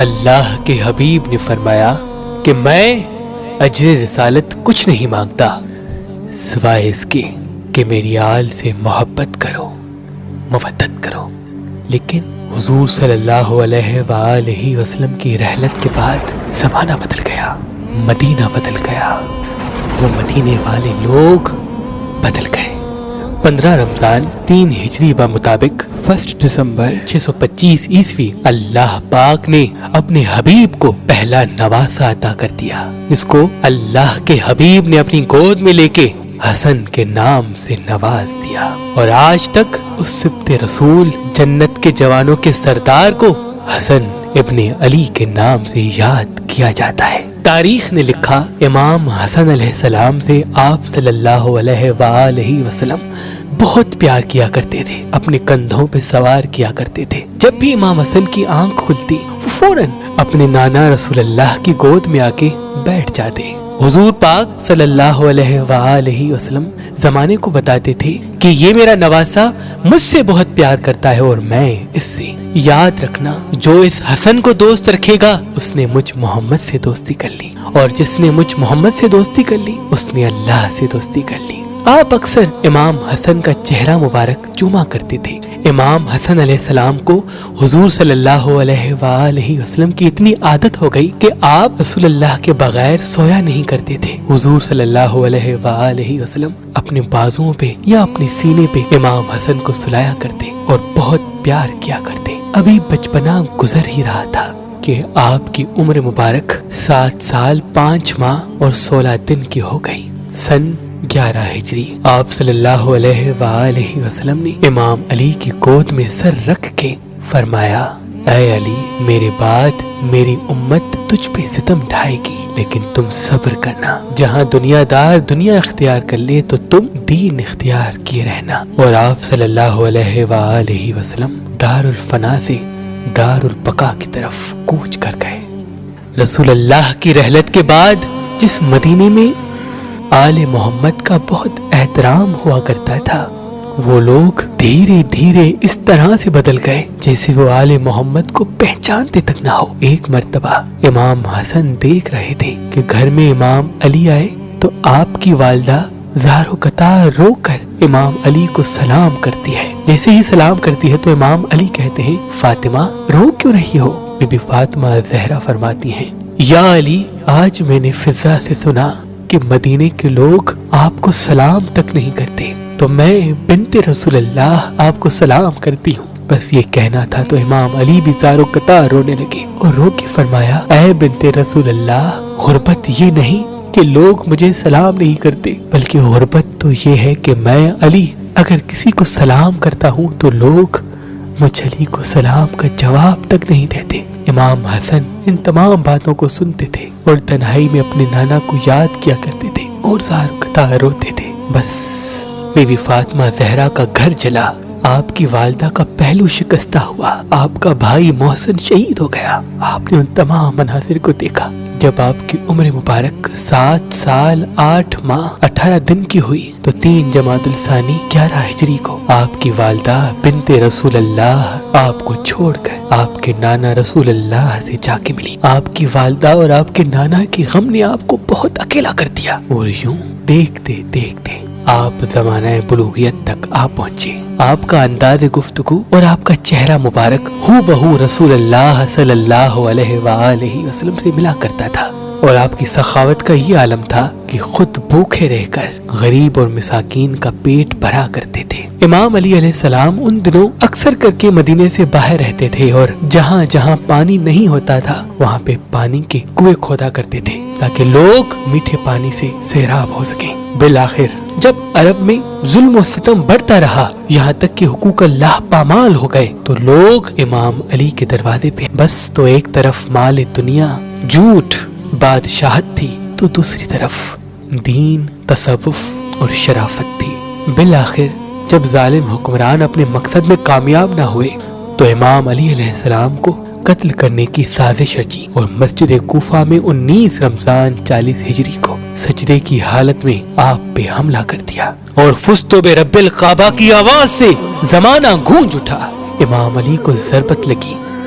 اللہ کے حبیب نے فرمایا کہ میں اجر رسالت کچھ نہیں مانگتا سوائے اس کے کہ میری آل سے محبت کرو، مودت کرو۔ لیکن حضور صلی اللہ علیہ وآلہ وسلم کی رحلت کے بعد زمانہ بدل گیا، مدینہ بدل گیا، وہ مدینے والے لوگ بدل گئے۔ 15 رمضان 3 ہجری بمطابق 1 دسمبر 625 عیسوی اللہ پاک نے اپنے حبیب کو پہلا نواسہ عطا کر دیا، جس کو اللہ کے حبیب نے اپنی گود میں لے کے حسن کے نام سے نواز دیا، اور آج تک اس سبط رسول جنت کے جوانوں کے سردار کو حسن ابن علی کے نام سے یاد کیا جاتا ہے۔ تاریخ نے لکھا امام حسن علیہ السلام سے آپ صلی اللہ علیہ وآلہ وسلم بہت پیار کیا کرتے تھے، اپنے کندھوں پہ سوار کیا کرتے تھے۔ جب بھی امام حسن کی آنکھ کھلتی وہ فوراً اپنے نانا رسول اللہ کی گود میں آ کے بیٹھ جاتے۔ حضور پاک صلی اللہ علیہ وآلہ وسلم زمانے کو بتاتے تھے کہ یہ میرا نواسہ مجھ سے بہت پیار کرتا ہے اور میں اس سے۔ یاد رکھنا، جو اس حسن کو دوست رکھے گا اس نے مجھ محمد سے دوستی کر لی، اور جس نے مجھ محمد سے دوستی کر لی اس نے اللہ سے دوستی کر لی۔ آپ اکثر امام حسن کا چہرہ مبارک چوما کرتے تھے۔ امام حسن علیہ السلام کو حضور صلی اللہ علیہ وآلہ وسلم کی اتنی عادت ہو گئی کہ آپ رسول اللہ کے بغیر سویا نہیں کرتے تھے۔ حضور صلی اللہ علیہ وآلہ وسلم اپنے بازوؤں پہ یا اپنے سینے پہ امام حسن کو سلایا کرتے اور بہت پیار کیا کرتے۔ ابھی بچپنا گزر ہی رہا تھا کہ آپ کی عمر مبارک 7 سال 5 ماہ اور 16 دن کی ہو گئی۔ سن 11 ہجری آپ صلی اللہ علیہ وآلہ وسلم نے امام علی کی گود میں سر رکھ کے فرمایا، اے علی، میرے بعد میری امت تجھ پہ ستم ڈھائے گی، لیکن تم صبر کرنا۔ جہاں دنیا دار دنیا اختیار کر لے تو تم دین اختیار کیے رہنا۔ اور آپ صلی اللہ علیہ وآلہ وسلم دار الفنا سے دار البقا کی طرف کوچ کر گئے۔ رسول اللہ کی رحلت کے بعد جس مدینے میں آل محمد کا بہت احترام ہوا کرتا تھا، وہ لوگ دھیرے دھیرے اس طرح سے بدل گئے جیسے وہ آل محمد کو پہچانتے تک نہ ہو۔ ایک مرتبہ امام حسن دیکھ رہے تھے کہ گھر میں امام علی آئے تو آپ کی والدہ زار و قطار رو کر امام علی کو سلام کرتی ہے۔ جیسے ہی سلام کرتی ہے تو امام علی کہتے ہیں، فاطمہ رو کیوں رہی ہو؟ بی بی فاطمہ زہرا فرماتی ہیں، یا علی، آج میں نے فضا سے سنا کہ مدینے کے لوگ آپ کو سلام تک نہیں کرتے، تو میں بنت رسول اللہ آپ کو سلام کرتی ہوں۔ بس یہ کہنا تھا تو امام علی بھی زار و قطار رونے لگے اور رو کے فرمایا، اے بنت رسول اللہ، غربت یہ نہیں کہ لوگ مجھے سلام نہیں کرتے، بلکہ غربت تو یہ ہے کہ میں علی اگر کسی کو سلام کرتا ہوں تو لوگ مجھ علی کو سلام کا جواب تک نہیں دیتے۔ امام حسن ان تمام باتوں کو سنتے تھے اور تنہائی میں اپنے نانا کو یاد کیا کرتے تھے اور زار و قطار روتے تھے۔ بس بی بی فاطمہ زہرا کا گھر جلا، آپ کی والدہ کا پہلو شکستہ ہوا، آپ کا بھائی محسن شہید ہو گیا۔ آپ نے ان تمام مناظر کو دیکھا جب آپ کی عمر مبارک 7 سال 8 ماہ 18 دن کی ہوئی تو 3 جمادی الثانی 11 ہجری کو آپ کی والدہ بنت رسول اللہ آپ کو چھوڑ کر آپ کے نانا رسول اللہ سے جا کے ملی۔ آپ کی والدہ اور آپ کے نانا کے غم نے آپ کو بہت اکیلا کر دیا، اور یوں دیکھتے دیکھتے آپ زمانہ بلوغیت تک آپ پہنچے۔ آپ کا انداز گفتگو اور آپ کا چہرہ مبارک ہو بہو رسول اللہ صلی اللہ علیہ وآلہ وسلم سے ملا کرتا تھا، اور آپ کی سخاوت کا یہ عالم تھا کہ خود بھوکے رہ کر غریب اور مساکین کا پیٹ بھرا کرتے تھے۔ امام علی علیہ السلام ان دنوں اکثر کر کے مدینے سے باہر رہتے تھے، اور جہاں جہاں پانی نہیں ہوتا تھا وہاں پہ پانی کے کنویں کھودا کرتے تھے تاکہ لوگ میٹھے پانی سے سیراب ہو سکیں۔ بالآخر جب عرب میں ظلم و ستم بڑھتا رہا، یہاں تک کہ حقوق اللہ پامال ہو گئے، تو لوگ امام علی کے دروازے پہ بس تو ایک طرف مال دنیا، جھوٹ، بادشاہت تھی تو دوسری طرف دین، تصوف اور شرافت تھی۔ بالآخر جب ظالم حکمران اپنے مقصد میں کامیاب نہ ہوئے تو امام علی علیہ السلام کو قتل کرنے کی سازش رچی اور مسجد کوفہ میں 19 رمضان 40 ہجری کو سجدے کی حالت میں آپ پہ حملہ کر دیا، اور فزت برب الکعبہ کی آواز سے زمانہ گونج اٹھا۔ امام علی کو ضربت لگی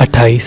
28